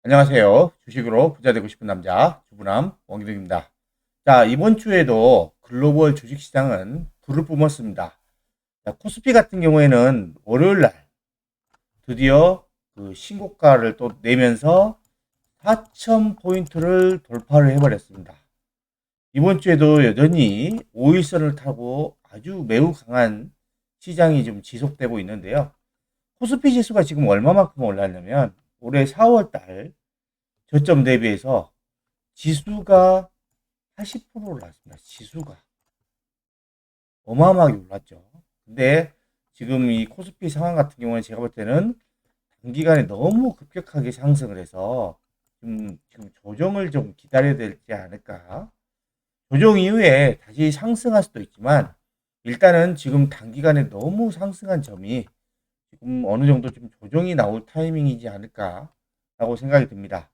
안녕하세요. 주식으로 부자 되고 싶은 남자 주부남 원기둥입니다. 자, 이번 주에도 글로벌 주식시장은 불을 뿜었습니다. 자, 코스피 같은 경우에는 월요일 날 드디어 그 신고가를 또 내면서 4,000포인트를 돌파를 해버렸습니다. 이번 주에도 여전히 5일선을 타고 아주 매우 강한 시장이 좀 지속되고 있는데요. 코스피 지수가 지금 얼마만큼 올랐냐면 올해 4월 달 저점 대비해서 지수가 80% 올랐습니다. 지수가 어마어마하게 올랐죠. 근데 지금 이 코스피 상황 같은 경우는 제가 볼 때는 단기간에 너무 급격하게 상승을 해서 지금 조정을 좀 기다려야 되지 않을까. 조정 이후에 다시 상승할 수도 있지만 일단은 지금 단기간에 너무 상승한 점이 지금 어느 정도 좀 조정이 나올 타이밍이지 않을까라고 생각이 듭니다.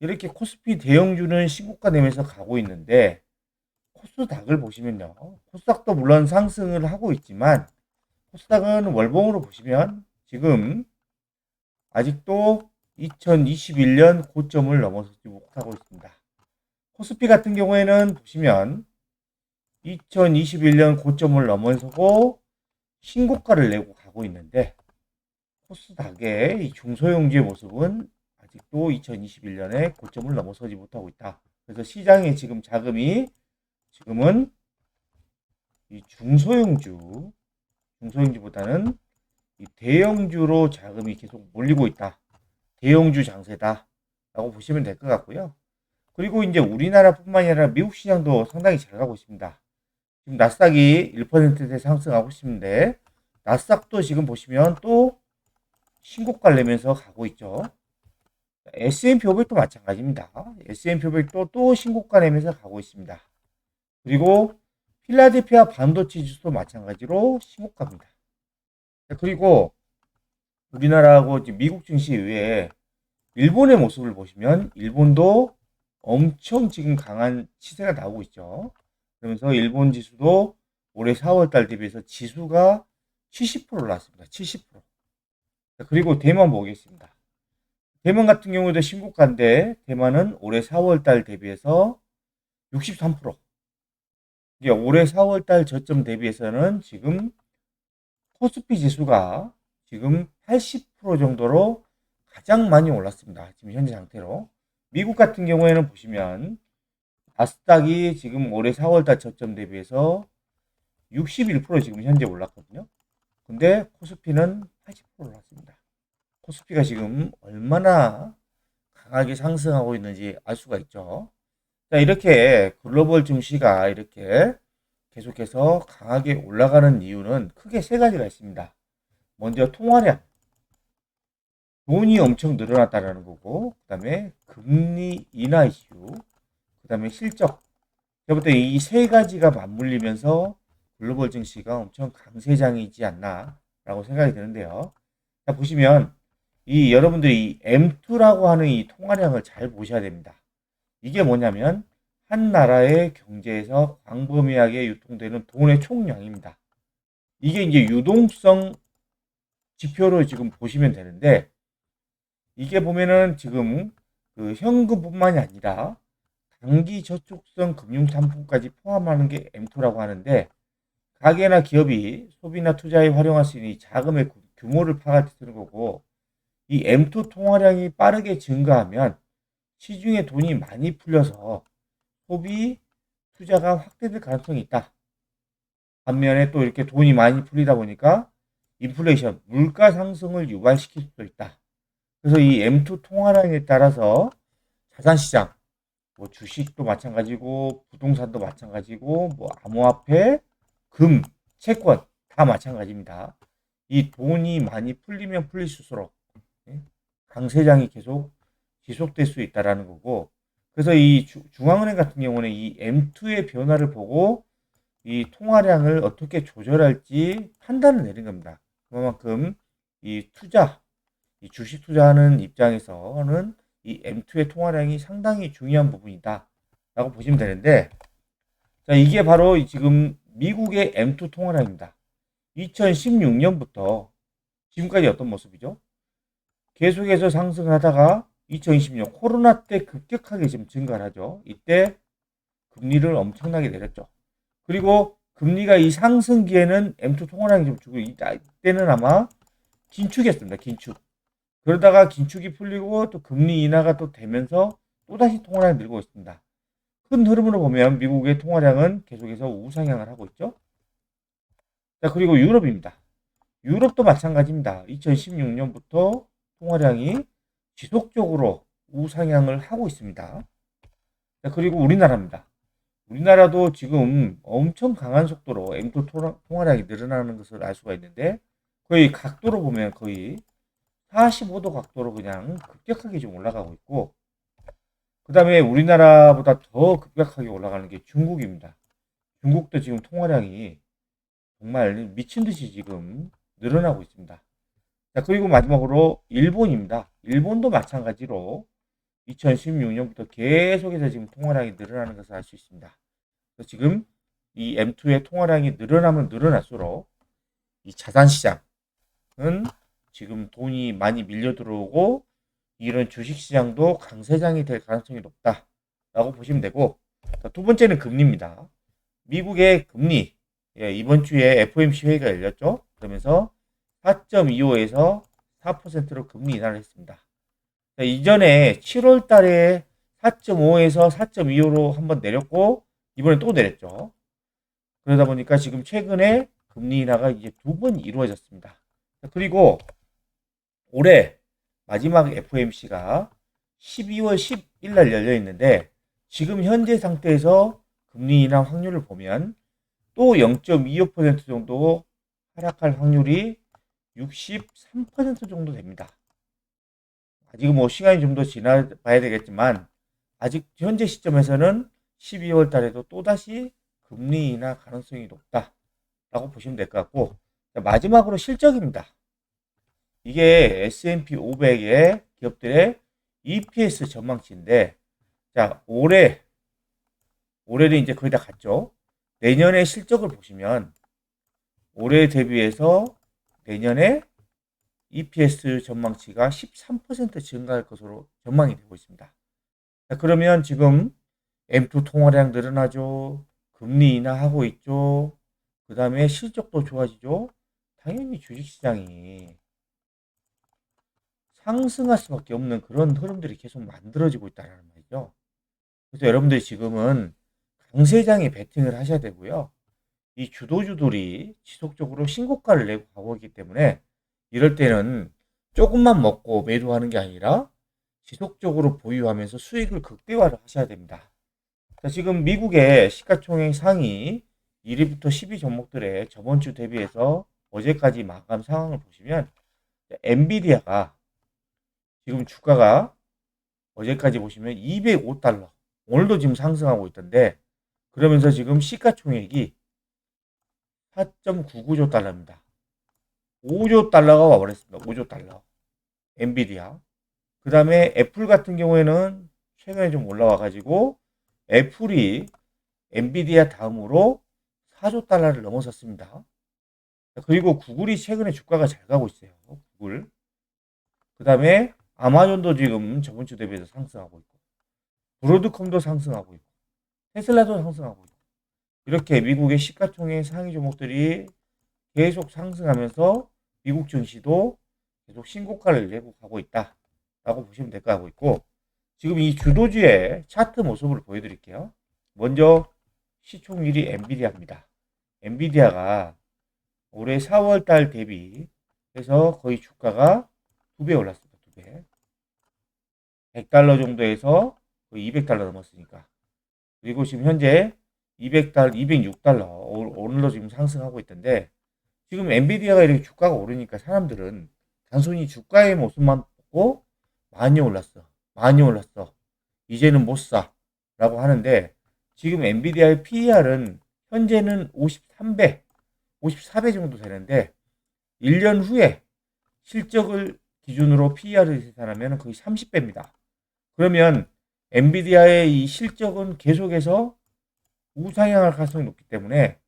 이렇게 코스피 대형주는 신고가 내면서 가고 있는데 코스닥을 보시면요. 코스닥도 물론 상승을 하고 있지만 코스닥은 월봉으로 보시면 지금 아직도 2021년 고점을 넘어서지 못하고 있습니다. 코스피 같은 경우에는 보시면 2021년 고점을 넘어서고 신고가를 내고 가고 있는데 코스닥의 이 중소형주의 모습은 아직도 2021년에 고점을 넘어서지 못하고 있다. 그래서 시장에 지금 자금이 지금은 이 중소형주보다는 이 대형주로 자금이 계속 몰리고 있다. 대형주 장세다. 라고 보시면 될 것 같고요. 그리고 이제 우리나라뿐만이 아니라 미국 시장도 상당히 잘 가고 있습니다. 지금 나스닥이 1%대 상승하고 있는데 나스닥도 지금 보시면 또 신고가를 내면서 가고 있죠. S&P 500도 마찬가지입니다. S&P 500도 또 신고가 내면서 가고 있습니다. 그리고 필라델피아 반도체 지수도 마찬가지로 신고가입니다. 그리고 우리나라하고 미국 증시 외에 일본의 모습을 보시면 일본도 엄청 지금 강한 시세가 나오고 있죠. 그러면서 일본 지수도 올해 4월 달 대비해서 지수가 70% 올랐습니다. 70%. 그리고 대만 보겠습니다. 대만 같은 경우에도 신고가인데 대만은 올해 4월 달 대비해서 63%. 이게 올해 4월 달 저점 대비해서는 지금 코스피 지수가 지금 80% 정도로 가장 많이 올랐습니다. 지금 현재 상태로. 미국 같은 경우에는 보시면 나스닥이 지금 올해 4월 달 저점 대비해서 61% 지금 현재 올랐거든요. 근데 코스피는 80% 올랐습니다. 코스피가 지금 얼마나 강하게 상승하고 있는지 알 수가 있죠. 자, 이렇게 글로벌 증시가 이렇게 계속해서 강하게 올라가는 이유는 크게 세 가지가 있습니다. 먼저 통화량, 돈이 엄청 늘어났다는 거고, 그 다음에 금리 인하 이슈, 그 다음에 실적. 제가 볼 때 이 세 가지가 맞물리면서 글로벌 증시가 엄청 강세장이지 않나라고 생각이 드는데요. 자, 보시면 이 여러분들이 이 M2라고 하는 이 통화량을 잘 보셔야 됩니다. 이게 뭐냐면 한 나라의 경제에서 광범위하게 유통되는 돈의 총량입니다. 이게 이제 유동성 지표로 지금 보시면 되는데 이게 보면은 지금 그 현금뿐만이 아니라 단기 저축성 금융 상품까지 포함하는 게 M2라고 하는데 가계나 기업이 소비나 투자에 활용할 수 있는 이 자금의 규모를 파악할 때 쓰는 거고 이 M2 통화량이 빠르게 증가하면 시중에 돈이 많이 풀려서 소비, 투자가 확대될 가능성이 있다. 반면에 또 이렇게 돈이 많이 풀리다 보니까 인플레이션, 물가 상승을 유발시킬 수도 있다. 그래서 이 M2 통화량에 따라서 자산시장, 뭐 주식도 마찬가지고 부동산도 마찬가지고 뭐 암호화폐, 금, 채권 다 마찬가지입니다. 이 돈이 많이 풀리면 풀릴수록 강세장이 계속 지속될 수 있다라는 거고 그래서 이 중앙은행 같은 경우는 이 M2의 변화를 보고 이 통화량을 어떻게 조절할지 판단을 내린 겁니다. 그만큼 이 투자, 이 주식 투자하는 입장에서는 이 M2의 통화량이 상당히 중요한 부분이다. 라고 보시면 되는데, 자, 이게 바로 지금 미국의 M2 통화량입니다. 2016년부터 지금까지 어떤 모습이죠? 계속해서 상승을 하다가 2020년 코로나 때 급격하게 지금 증가를 하죠. 이때 금리를 엄청나게 내렸죠. 그리고 금리가 이 상승기에는 M2 통화량이 좀 주고 이때는 아마 긴축이었습니다. 긴축. 그러다가 긴축이 풀리고 또 금리 인하가 또 되면서 또다시 통화량이 늘고 있습니다. 큰 흐름으로 보면 미국의 통화량은 계속해서 우상향을 하고 있죠. 자, 그리고 유럽입니다. 유럽도 마찬가지입니다. 2016년부터 통화량이 지속적으로 우상향을 하고 있습니다. 자, 그리고 우리나라입니다. 우리나라도 지금 엄청 강한 속도로 M2 통화량이 늘어나는 것을 알 수가 있는데 거의 각도로 보면 거의 45도 각도로 그냥 급격하게 좀 올라가고 있고 그 다음에 우리나라보다 더 급격하게 올라가는 게 중국입니다. 중국도 지금 통화량이 정말 미친 듯이 지금 늘어나고 있습니다. 자, 그리고 마지막으로 일본입니다. 일본도 마찬가지로 2016년부터 계속해서 지금 통화량이 늘어나는 것을 알 수 있습니다. 그래서 지금 이 M2의 통화량이 늘어나면 늘어날수록 이 자산시장은 지금 돈이 많이 밀려 들어오고 이런 주식시장도 강세장이 될 가능성이 높다라고 보시면 되고 자, 두 번째는 금리입니다. 미국의 금리 이번 주에 FOMC 회의가 열렸죠. 그러면서 4.25에서 4%로 금리 인하를 했습니다. 자, 이전에 7월 달에 4.5에서 4.25로 한번 내렸고 이번에 또 내렸죠. 그러다 보니까 지금 최근에 금리 인하가 이제 두 번 이루어졌습니다. 그리고 올해 마지막 FOMC가 12월 10일 날 열려 있는데 지금 현재 상태에서 금리 인하 확률을 보면 또 0.25% 정도 하락할 확률이 63% 정도 됩니다. 아직은 뭐 시간이 좀 더 지나봐야 되겠지만 아직 현재 시점에서는 12월 달에도 또다시 금리 인하 가능성이 높다라고 보시면 될 것 같고 마지막으로 실적입니다. 이게 S&P 500의 기업들의 EPS 전망치인데 자 올해는 이제 거의 다 갔죠. 내년의 실적을 보시면 올해 대비해서 내년에 EPS 전망치가 13% 증가할 것으로 전망이 되고 있습니다. 자, 그러면 지금 M2 통화량 늘어나죠. 금리 인하하고 있죠. 그 다음에 실적도 좋아지죠. 당연히 주식시장이 상승할 수밖에 없는 그런 흐름들이 계속 만들어지고 있다는 말이죠. 그래서 여러분들이 지금은 강세장에 베팅을 하셔야 되고요. 이 주도주들이 지속적으로 신고가를 내고 가고 있기 때문에 이럴 때는 조금만 먹고 매도하는 게 아니라 지속적으로 보유하면서 수익을 극대화를 하셔야 됩니다. 자, 지금 미국의 시가총액 상위 1위부터 10위 종목들의 저번 주 대비해서 어제까지 마감 상황을 보시면 엔비디아가 지금 주가가 어제까지 보시면 205달러 오늘도 지금 상승하고 있던데 그러면서 지금 시가총액이 4.99조 달러입니다. 5조 달러가 와버렸습니다. 5조 달러. 엔비디아. 그 다음에 애플 같은 경우에는 최근에 좀 올라와가지고 애플이 엔비디아 다음으로 4조 달러를 넘어섰습니다. 그리고 구글이 최근에 주가가 잘 가고 있어요. 구글. 그 다음에 아마존도 지금 저번 주 대비해서 상승하고 있고 브로드컴도 상승하고 있고 테슬라도 상승하고 있고 이렇게 미국의 시가총액 상위 종목들이 계속 상승하면서 미국 증시도 계속 신고가를 내고 가고 있다라고 보시면 될 것 같고 있고 지금 이 주도주의 차트 모습을 보여드릴게요. 먼저 시총일이 엔비디아입니다. 엔비디아가 올해 4월 달 대비해서 거의 주가가 2배 올랐습니다. 2배. 100달러 정도에서 거의 200달러 넘었으니까. 그리고 지금 현재 206달러 오늘도 지금 상승하고 있던데 지금 엔비디아가 이렇게 주가가 오르니까 사람들은 단순히 주가의 모습만 보고 많이 올랐어. 많이 올랐어. 이제는 못 사. 라고 하는데 지금 엔비디아의 PER은 현재는 53배, 54배 정도 되는데 1년 후에 실적을 기준으로 PER을 계산하면 거의 30배입니다. 그러면 엔비디아의 이 실적은 계속해서 우상향할 가능성이 높기 때문에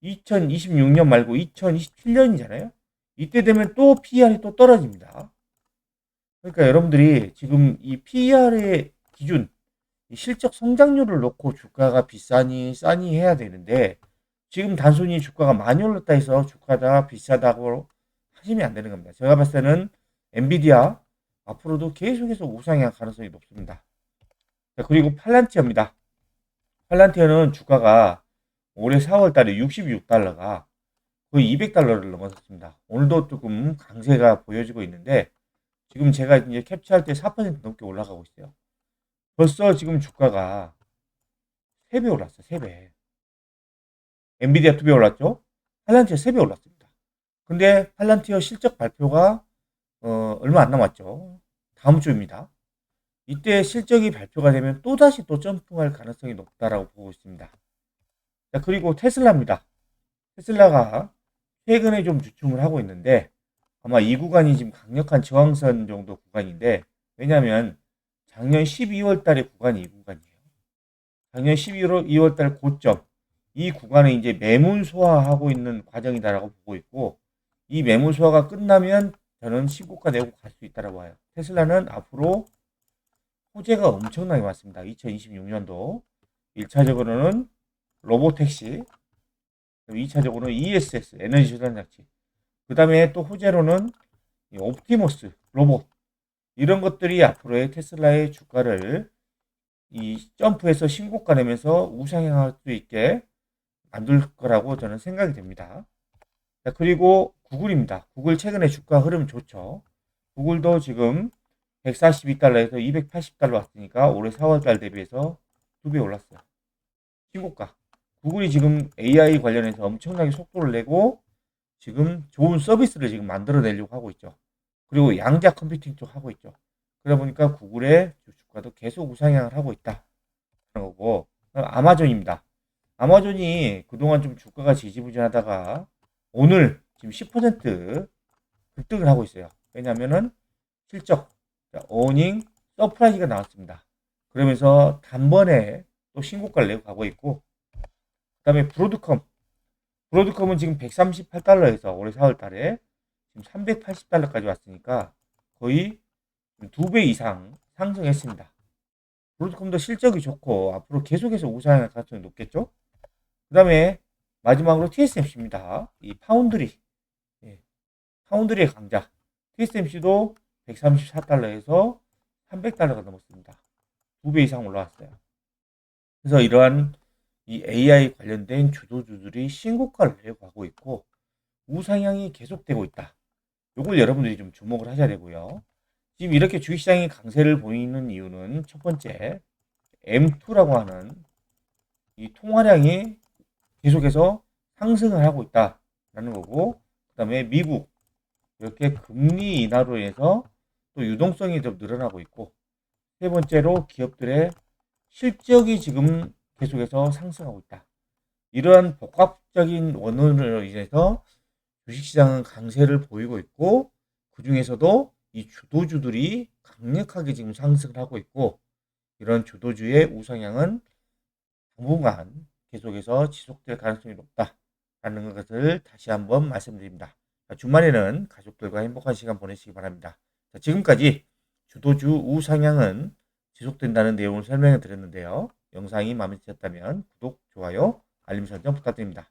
2026년 말고 2027년이잖아요. 이때 되면 또 PER이 또 떨어집니다. 그러니까 여러분들이 지금 이 PER의 기준, 이 실적 성장률을 놓고 주가가 비싸니 싸니 해야 되는데 지금 단순히 주가가 많이 올랐다 해서 주가가 비싸다고 하시면 안 되는 겁니다. 제가 봤을 때는 엔비디아 앞으로도 계속해서 우상향 가능성이 높습니다. 자, 그리고 팔란티어입니다. 팔란티어는 주가가 올해 4월 달에 66달러가 거의 200달러를 넘어섰습니다. 오늘도 조금 강세가 보여지고 있는데 지금 제가 이제 캡처할 때 4% 넘게 올라가고 있어요. 벌써 지금 주가가 3배 올랐어요. 3배. 엔비디아 2배 올랐죠? 팔란티어 3배 올랐습니다. 근데 팔란티어 실적 발표가 얼마 안 남았죠. 다음 주입니다. 이때 실적이 발표가 되면 또다시 또 점프할 가능성이 높다라고 보고 있습니다. 자, 그리고 테슬라입니다. 테슬라가 최근에 좀 주춤을 하고 있는데 아마 이 구간이 지금 강력한 저항선 정도 구간인데 왜냐하면 작년 12월 달의 구간이 이 구간이에요. 작년 12월 달 고점 이 구간에 이제 매물 소화하고 있는 과정이다라고 보고 있고 이 매물 소화가 끝나면 저는 신고가 내고 갈 수 있다라고 봐요. 테슬라는 앞으로 호재가 엄청나게 많습니다. 2026년도 1차적으로는 로보택시, 2차적으로는 ESS 에너지 수단 장치, 그 다음에 또 호재로는 옵티머스 로봇 이런 것들이 앞으로의 테슬라의 주가를 이 점프해서 신고가 내면서 우상향할 수 있게 만들 거라고 저는 생각이 됩니다. 자, 그리고 구글입니다. 구글 최근에 주가 흐름 좋죠. 구글도 지금 142달러에서 280달러 왔으니까 올해 4월달 대비해서 2배 올랐어요. 신고가. 구글이 지금 AI 관련해서 엄청나게 속도를 내고 지금 좋은 서비스를 지금 만들어내려고 하고 있죠. 그리고 양자 컴퓨팅 쪽 하고 있죠. 그러다 보니까 구글의 주가도 계속 우상향을 하고 있다. 그런 거고 아마존입니다. 아마존이 그동안 좀 주가가 지지부진하다가 오늘 지금 10% 급등을 하고 있어요. 왜냐하면은 실적, 어닝, 서프라이즈가 나왔습니다. 그러면서 단번에 또 신고가를 내고 가고 있고 그 다음에 브로드컴은 지금 138달러에서 올해 4월 달에 지금 380달러까지 왔으니까 거의 2배 이상 상승했습니다. 브로드컴도 실적이 좋고 앞으로 계속해서 우상향할 가능성이 높겠죠? 그 다음에 마지막으로 TSMC입니다. 이 파운드리, 예, 파운드리의 강자. TSMC도 134달러에서 300달러가 넘었습니다. 2배 이상 올라왔어요. 그래서 이러한 이 AI 관련된 주도주들이 신고가를 내려가고 있고 우상향이 계속되고 있다. 이걸 여러분들이 좀 주목을 하셔야 되고요. 지금 이렇게 주식시장이 강세를 보이는 이유는 첫 번째 M2라고 하는 이 통화량이 계속해서 상승을 하고 있다라는 거고 그 다음에 미국 이렇게 금리 인하로 인해서 또 유동성이 좀 늘어나고 있고 세 번째로 기업들의 실적이 지금 계속해서 상승하고 있다. 이러한 복합적인 원인으로 인해서 주식시장은 강세를 보이고 있고 그 중에서도 이 주도주들이 강력하게 지금 상승을 하고 있고 이런 주도주의 우상향은 당분간 계속해서 지속될 가능성이 높다라는 것을 다시 한번 말씀드립니다. 주말에는 가족들과 행복한 시간 보내시기 바랍니다. 지금까지 주도주 우상향은 지속된다는 내용을 설명해 드렸는데요. 영상이 마음에 드셨다면 구독, 좋아요, 알림 설정 부탁드립니다.